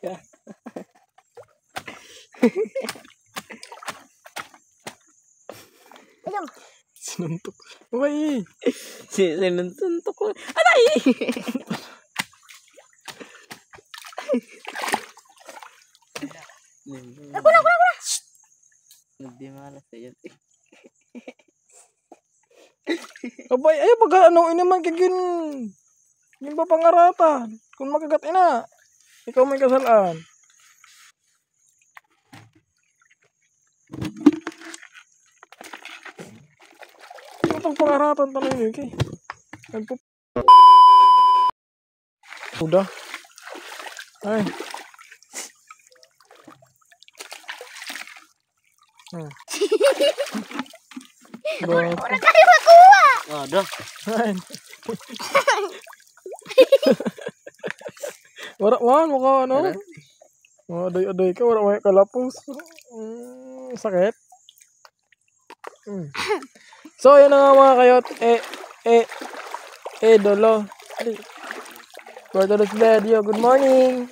Ya. Ayun. Sinuntok. Uy! Sinuntok ko. Aray! Ako na. Nagdimala sa iyo. Abay, ay, pag ano, inaman kagin. Yung ba pangaratan? Kung makagat ina, ikaw may kasalaan. Itong pangaratan talaga yun, kay. Udah. Ay. Wala tayo makuha. Ada. Ay. Wala man, mukha ano? Aday-aday ka, wala kalapos. Sakit. So, yun na nga mga kayot. Dolo. For today's video, good morning.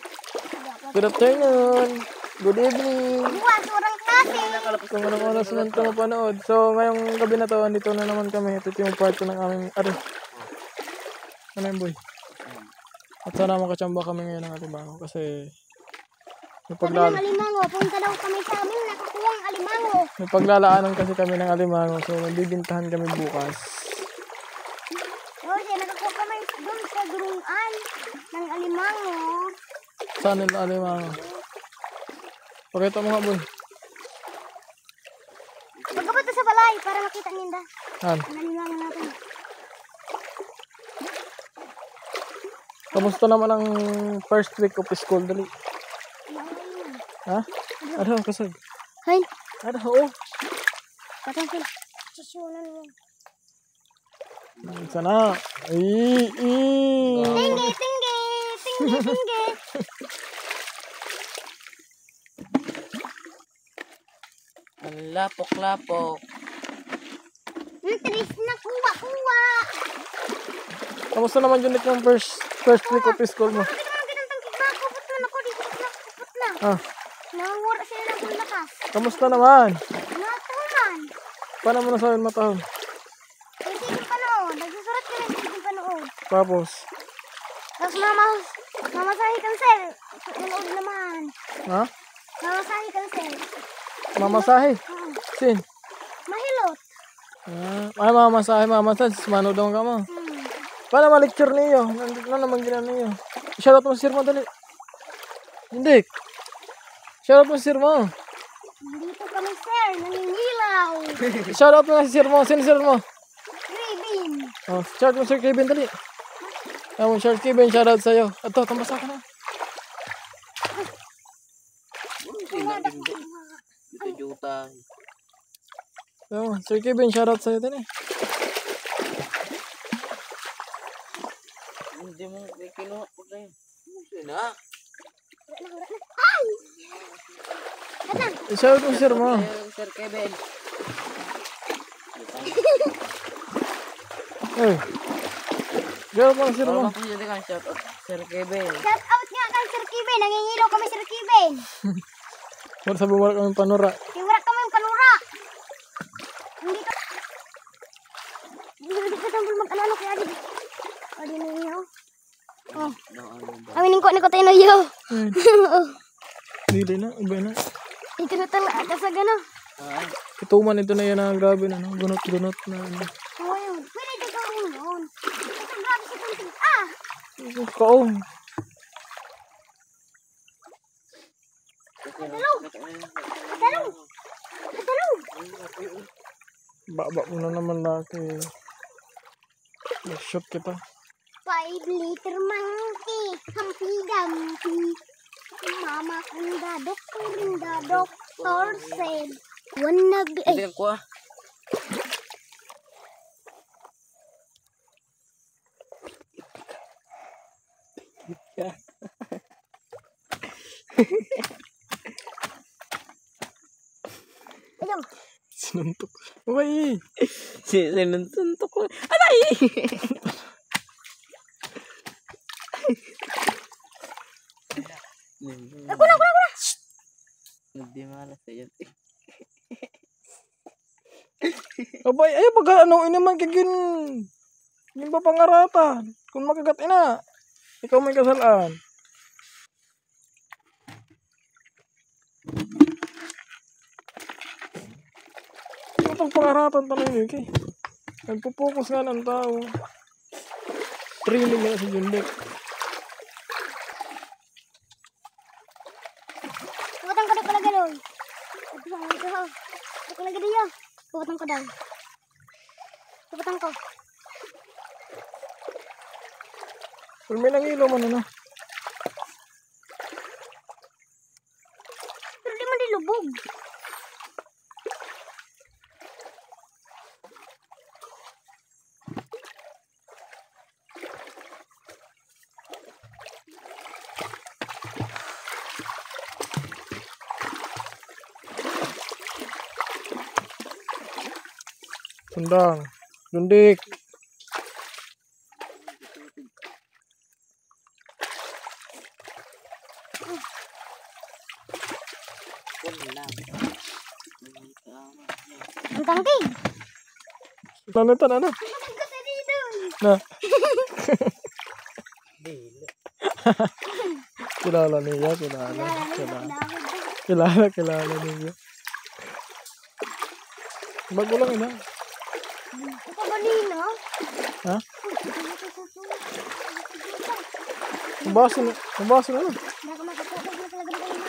Good afternoon. Good evening. Buwas, orang klase. Kung anong oras man ito mapanood. So, ngayong gabi na to, andito na naman kami. Ito yung part ng aming, ano yun boy? At sana makachamba kami ngayon ng alimango kasi Sabi ng alimango, punta daw kami sa amin, nakakuha ang alimango. may paglalaanan kasi kami ng alimango. So, magbibintahan kami bukas. Kasi nakakuha kami doon sa duruan ng alimango. Saan yung alimango? Pakita mo nga boy. Pagkapunta sa balay para makita ninda Han, ang alimango natin. kamusta naman ang first week of school? Dali. Ha? Ano, kasag? Hay, Ano, oo. patang sila. Susunan mo. Sana. Tinggi. Ang lapok-lapok. Tris na kuha. Kamusta naman yun yung first week of school mo? Bakit naman ginantang kikbako? Putlan ako, di ko putla. Ah, Nangawara sila ng lakas. kamusta naman? Natuman. Paano mo nasawin matahon? Kasi yung panood. Nagsusurat ka ng yung panood. Tapos, Tapos mamasahe kang sir. Panood naman. ha? Mamasahe kang sir. Mamasahe? Sin? Mahilot. Ay, mamasahe. Mano daw ka mo. Paano ma-lecture niyo? Nandito na naman gina niyo. Shoutout mo si sir mo, dali. Hindi. Shoutout mo si sir mo. Dito kami sir. Nangingilaw. Shoutout mo na si sir mo. Sino sir mo? Graving. Oh, shoutout mo Sir Kevin, dali. Sir Kevin, shoutout sa'yo. Ito, tambasa ka na. Ito juta. Sir Kevin, shoutout sa'yo, dali. Hindi mo kinuha ko kayo. Sina? Ay! Katang. Shoutout mo si sir mo. Sir Kevin. Hey. Shoutout mo si sir mo. Shout out Sir Kevin. Shout out nga kay Sir Kevin. Nangingilaw kami Sir Kevin. Wala sa bumalik kami panura. Iwara kami yung panura. Hindi ka tambol mag-alala kaya di. Adi na niyo. Oh. Aminin ko tayo na iyo. Hindi na, iba na. Ito na talaga sa gano. Ituman ito na yan na grabe na, no? Gunot-gunot na. Ano. Oh, yun. Pwede ka gawin yun. Ito grabe sa kunting. Ah! Kaong. Dalaw! Baba mo na naman laki. Mag-shoot kita. 5-liter monkey. Humpy-dumpy. Mama kong the doctor said. Hindi ka kuha. Ya. Ayun. Sinuntok. Uy! Sinuntok ko. Aray! Hindi malas sa'yo. Abay, ay, pag ano, naman kagin. Yung papangaratan. Kung makagat ina. Ikaw may kasalaan. Itong pangaratan talaga yun, okay? Nagpo-focus nga ng tao. Training nga si Jundik. Puputang ko daw pala gano'n. Ito ko lagi diyo. Puputang ko daw. Puputang ko. Pero may nangilo man ano. Pero di man dilubog. Sundang. Jundik. Ang tangking. Lanitan ano? Kasi dito. Na. Kilala niya, kilala. Kilala niya. Bago lang ina. Ito kanina. Ha? Mabaso na. Mabaso na. Nakakapagpapag na talaga ng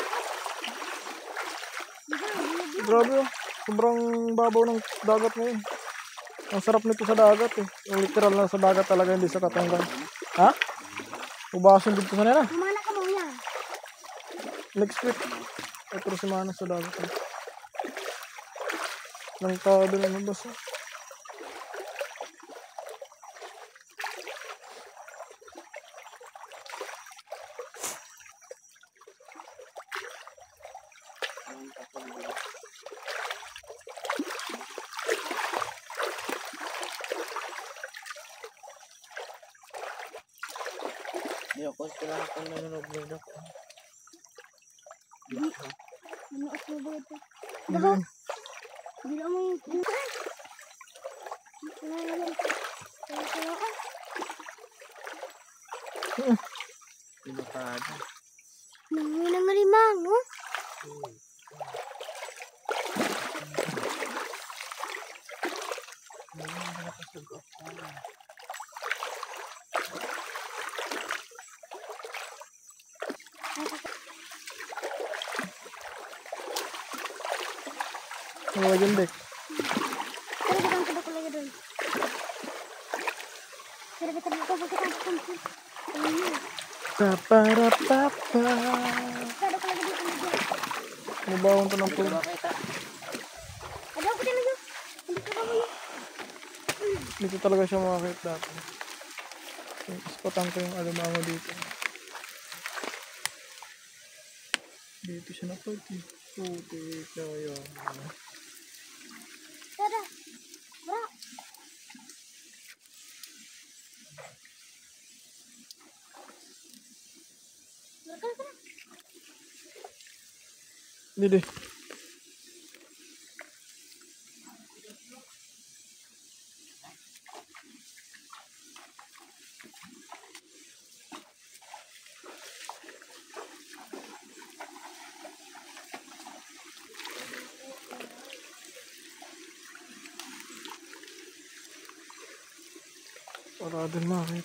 Grabe oh. Sobrang babaw ng dagat ngayon. Ang sarap nito sa dagat eh. Yung literal na sa dagat talaga, hindi sa katanggang. Ha? Ubasan dito sa nila. Kumana ka mo niya. Next week. Ito si Mana sa dagat. Nang tao din ang mabasa. Hindi ako sila ako nanonood ako. Ano ako ba ito? Daho. Hindi lang mo yung pinsan. Pinakada. Nangoy ng marimang, no? Mga Jundik. Pero kita ang ko lagi doon. Pero kita ang ko Paparapapa. Kada ko lagi dito. Mabawang to ng tulo. Ada ko din lagi. Hindi ko ba mo? Dito talaga siya makakit dati. Spotang ko yung alimango dito. Dito siya napati. Putik na yun. Tada. Bra. Dito. Wala din makit.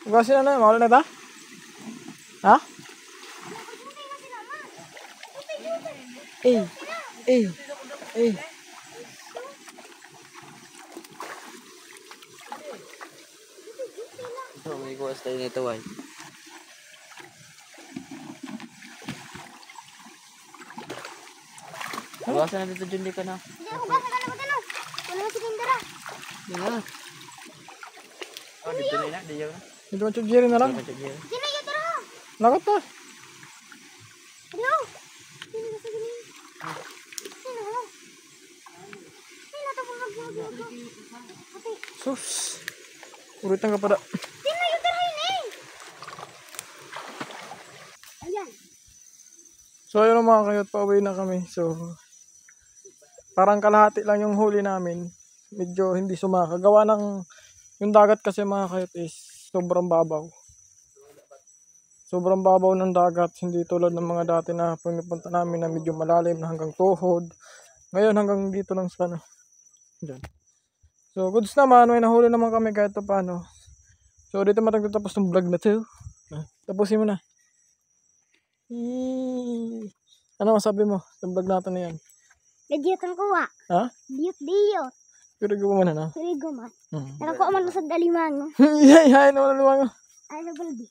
Hugasin na na, mawala na ta? Ha? Eh, eh, eh. Ito, may kuwas tayo nito, ay. Iwasan na dito, Jundi ka na. Hindi ako ba sa kana mo. Wala si Kindara. Yan na. Oh, dito na yun, dito na. Dito mo Jerry na lang. Dito na. Sino yung tara? Lakot na. Ano? Sino sa gini? Sino? Sino to mga. Ate. Sus. Uritan ka pada. Sino yung tirahin eh? Ayan. So ayun mga kayot, pauwi na kami. So parang kalahati lang yung huli namin. Medyo hindi sumaka. Gawa ng yung dagat kasi mga kayot is sobrang babaw. Sobrang babaw ng dagat. Hindi tulad ng mga dati na punipunta namin na medyo malalim na hanggang tuhod. Ngayon hanggang dito lang sa ano. Diyan. So goods naman. May nahuli naman kami kahit pa paano. So dito matagtatapos ng vlog na to. Tapusin mo na. Ano masabi mo sa vlog natin na yan? Gadgetan ko wa. Ha? Diyot. Pero gawa mo na na. Sirigo man. Nakakuha man sa dalimang. Yahay naman ang lumango. Ay, nabaldi.